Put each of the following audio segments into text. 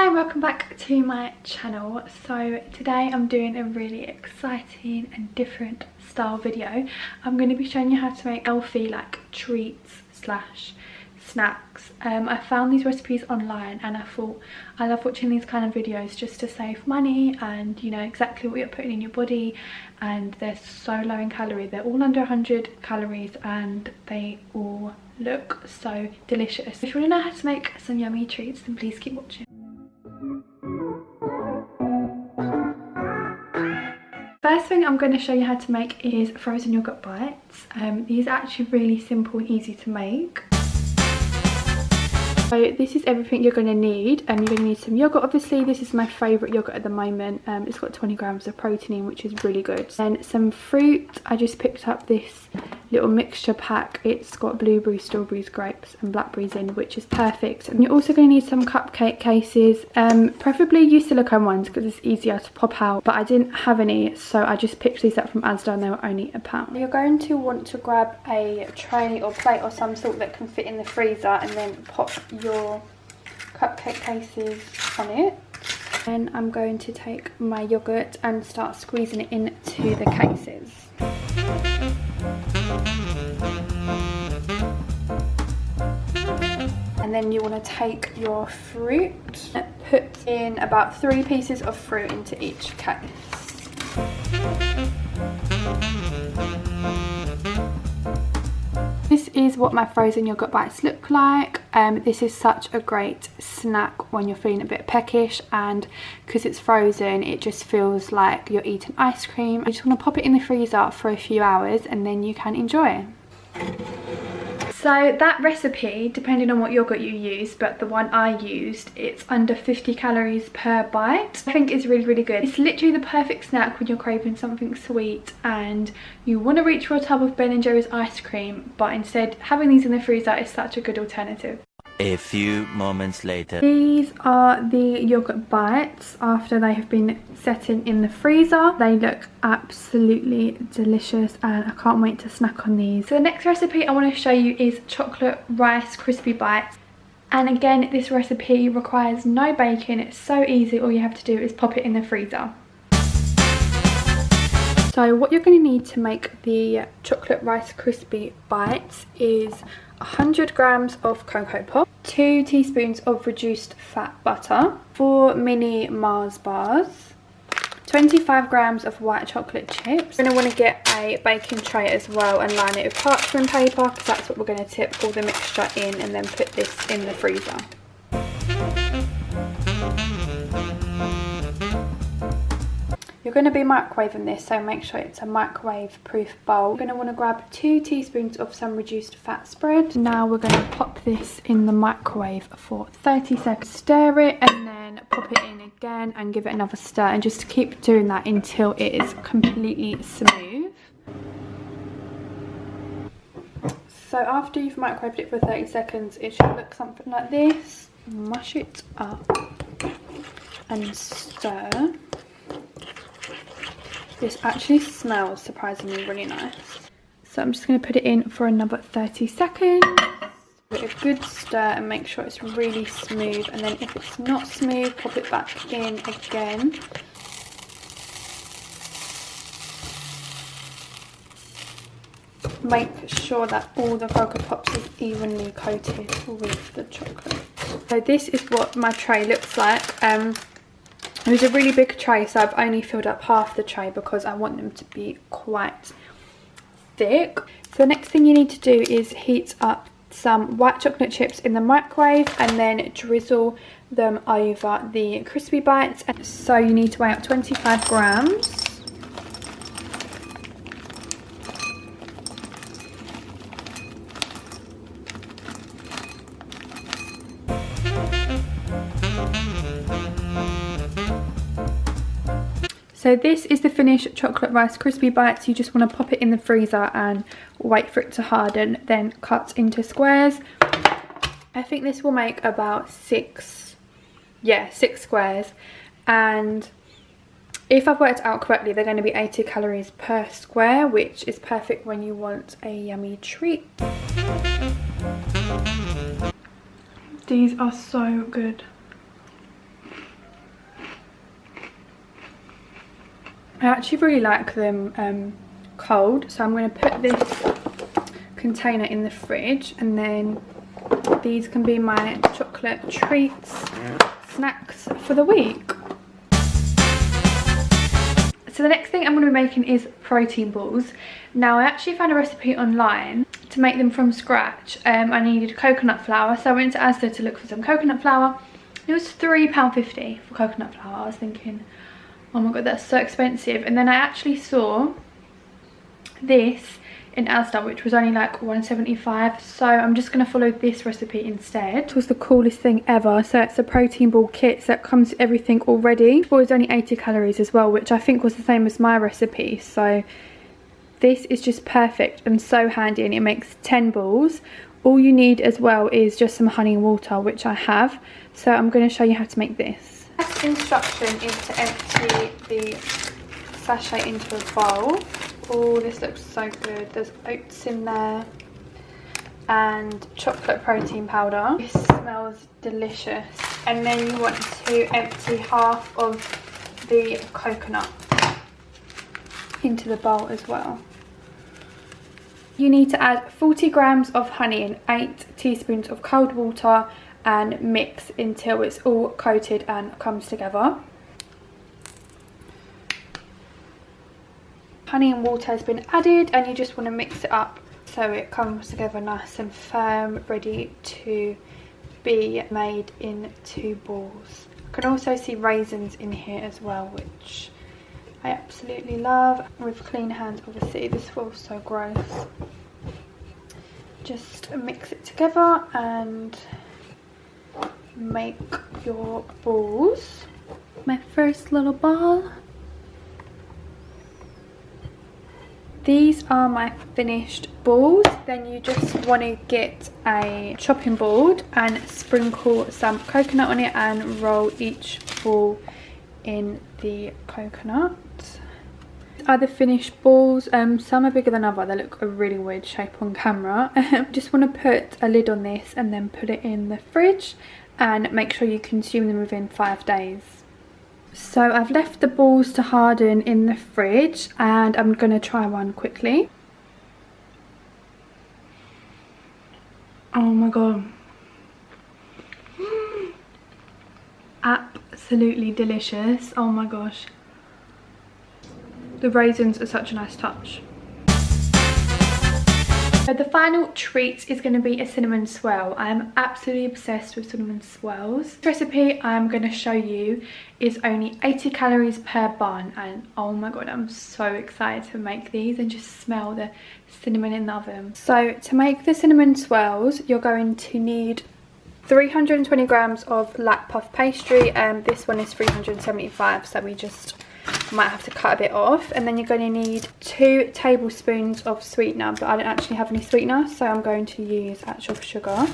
Hello, welcome back to my channel. So today I'm doing a really exciting and different style video. I'm going to be showing you how to make healthy like treats slash snacks. I found these recipes online and I thought I love watching these kind of videos just to save money and you know exactly what you're putting in your body, and they're so low in calorie. They're all under 100 calories and they all look so delicious. If you want to know how to make some yummy treats, then please keep watching. First thing I'm going to show you how to make is frozen yogurt bites. These are actually really simple and easy to make. So this is everything you're going to need. You're going to need some yogurt, obviously. This is my favourite yogurt at the moment. It's got 20 grams of protein in, which is really good. Then some fruit. I just picked up this little mixture pack. It's got blueberries, strawberries, grapes and blackberries in, which is perfect. And you're also going to need some cupcake cases. Preferably use silicone ones because it's easier to pop out, but I didn't have any, so I just picked these up from Asda and they were only £1. You're going to want to grab a tray or plate or some sort that can fit in the freezer and then pop your cupcake cases on it. And I'm going to take my yogurt and start squeezing it into the cases. And then you want to take your fruit, put in about 3 pieces of fruit into each case. This is what my frozen yogurt bites look like. This is such a great snack when you're feeling a bit peckish, and because it's frozen it just feels like you're eating ice cream. You just want to pop it in the freezer for a few hours and then you can enjoy it. So that recipe, depending on what yogurt you use, but the one I used, it's under 50 calories per bite. I think it's really good. It's literally the perfect snack when you're craving something sweet and you want to reach for a tub of Ben & Jerry's ice cream, but instead having these in the freezer is such a good alternative. A few moments later. These are the yogurt bites after they have been setting in the freezer. They look absolutely delicious and I can't wait to snack on these. So the next recipe I want to show you is chocolate rice crispy bites. And again, this recipe requires no baking. It's so easy. All you have to do is pop it in the freezer. So what you're going to need to make the chocolate rice crispy bites is 100 grams of Cocoa Pop, 2 teaspoons of reduced fat butter, 4 mini Mars bars, 25 grams of white chocolate chips. You're going to want to get a baking tray as well and line it with parchment paper because that's what we're going to tip all the mixture in, and then put this in the freezer. You're going to be microwaving this, so make sure it's a microwave proof bowl. You're going to want to grab 2 teaspoons of some reduced fat spread. Now we're going to pop this in the microwave for 30 seconds. Stir it and then pop it in again and give it another stir, and just keep doing that until it is completely smooth. So after you've microwaved it for 30 seconds, it should look something like this. Mush it up and stir. This actually smells surprisingly really nice. So I'm just going to put it in for another 30 seconds. Give it a good stir and make sure it's really smooth, and then if it's not smooth, pop it back in again. Make sure that all the Cocoa Pops is evenly coated with the chocolate. So this is what my tray looks like. It was a really big tray, so I've only filled up half the tray because I want them to be quite thick. So the next thing you need to do is heat up some white chocolate chips in the microwave and then drizzle them over the crispy bites. And so you need to weigh up 25 grams. So this is the finished chocolate rice crispy bites. You just want to pop it in the freezer and wait for it to harden, then cut into squares. I think this will make about 6 squares, and if I've worked out correctly, they're going to be 80 calories per square, which is perfect when you want a yummy treat. These are so good. I actually really like them cold, so I'm going to put this container in the fridge, and then these can be my chocolate treats, snacks for the week. So the next thing I'm going to be making is protein balls. Now I actually found a recipe online to make them from scratch. I needed coconut flour, so I went to Asda to look for some coconut flour. It was £3.50 for coconut flour. I was thinking, oh my god, that's so expensive. And then I actually saw this in Asda, which was only like £1.75, so I'm just going to follow this recipe instead. It was the coolest thing ever. So it's a protein ball kit, so it comes with everything already. Well, it's only 80 calories as well, which I think was the same as my recipe. So this is just perfect and so handy, and it makes 10 balls. All you need as well is just some honey and water, which I have. So I'm going to show you how to make this. The first instruction is to empty the sachet into a bowl. Oh, this looks so good. There's oats in there and chocolate protein powder. This smells delicious. And then you want to empty half of the coconut into the bowl as well. You need to add 40 grams of honey and 8 teaspoons of cold water and mix until it's all coated and comes together. Honey and water has been added, and you just want to mix it up so it comes together nice and firm, ready to be made into balls. I can also see raisins in here as well, which I absolutely love. With clean hands, obviously, this feels so gross. Just mix it together and make your balls. My first little ball. These are my finished balls. Then you just want to get a chopping board and sprinkle some coconut on it and roll each ball in the coconut. These are the finished balls. Some are bigger than others. They look a really weird shape on camera. Just want to put a lid on this and then put it in the fridge, and make sure you consume them within 5 days. So I've left the balls to harden in the fridge, and I'm going to try one quickly. Oh my god. Absolutely delicious. Oh my gosh. The raisins are such a nice touch. So the final treat is going to be a cinnamon swirl. I am absolutely obsessed with cinnamon swirls. The recipe I'm going to show you is only 80 calories per bun, and oh my god, I'm so excited to make these and just smell the cinnamon in the oven. So to make the cinnamon swirls, you're going to need 320 grams of lac puff pastry. This one is 375, so we just might have to cut a bit off. And then you're going to need 2 tablespoons of sweetener, but I don't actually have any sweetener, so I'm going to use actual sugar.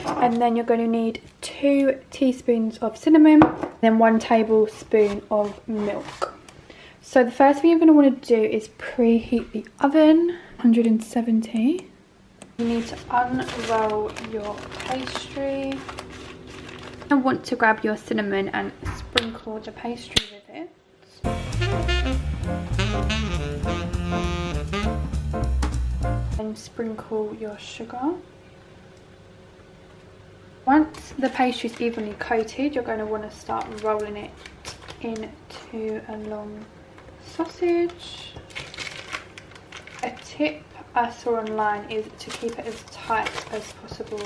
And then you're going to need 2 teaspoons of cinnamon, then 1 tablespoon of milk. So the first thing you're going to want to do is preheat the oven, 170. You need to unroll your pastry. I want to grab your cinnamon and sprinkle the pastry with it. And sprinkle your sugar. Once the pastry is evenly coated, you're going to want to start rolling it into a long sausage. A tip I saw online is to keep it as tight as possible,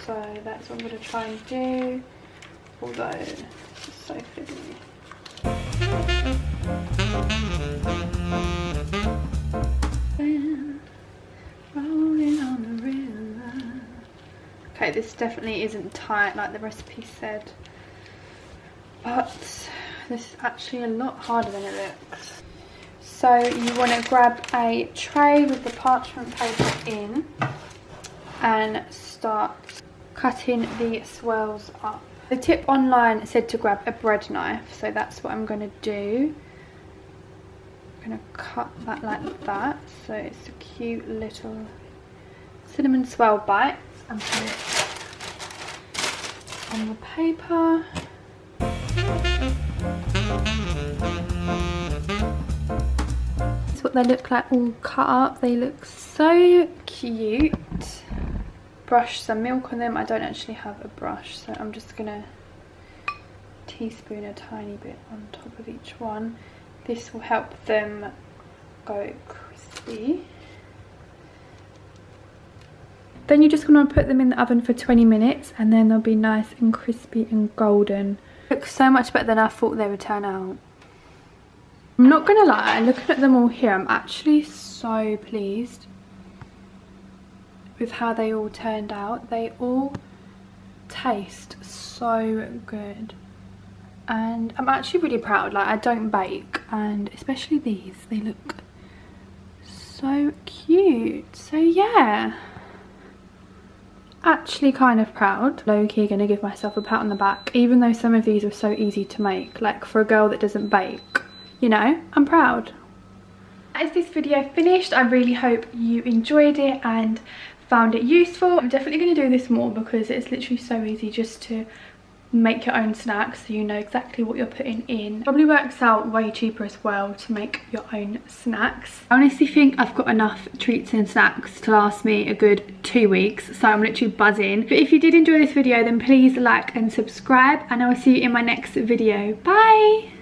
so that's what I'm going to try and do, although this is so fiddly. Rolling on the river. Okay, this definitely isn't tight like the recipe said, but this is actually a lot harder than it looks. So you want to grab a tray with the parchment paper in and start cutting the swirls up. The tip online said to grab a bread knife, so that's what I'm going to do. I'm going to cut that like that, so it's a cute little cinnamon swirl bites, and put it on the paper. They look like all cut up. They look so cute. Brush some milk on them. I don't actually have a brush, so I'm just gonna teaspoon a tiny bit on top of each one. This will help them go crispy. Then you're just going to put them in the oven for 20 minutes and then they'll be nice and crispy and golden. Looks so much better than I thought they would turn out. I'm not going to lie, looking at them all here, I'm actually so pleased with how they all turned out. They all taste so good. And I'm actually really proud. Like, I don't bake, and especially these, they look so cute. So yeah, actually kind of proud. Low-key gonna give myself a pat on the back, even though some of these are so easy to make. Like, for a girl that doesn't bake, you know, I'm proud. As this video finished, I really hope you enjoyed it and found it useful. I'm definitely going to do this more because it's literally so easy just to make your own snacks, so you know exactly what you're putting in. Probably works out way cheaper as well to make your own snacks. I honestly think I've got enough treats and snacks to last me a good 2 weeks, so I'm literally buzzing. But if you did enjoy this video, then please like and subscribe, and I will see you in my next video. Bye!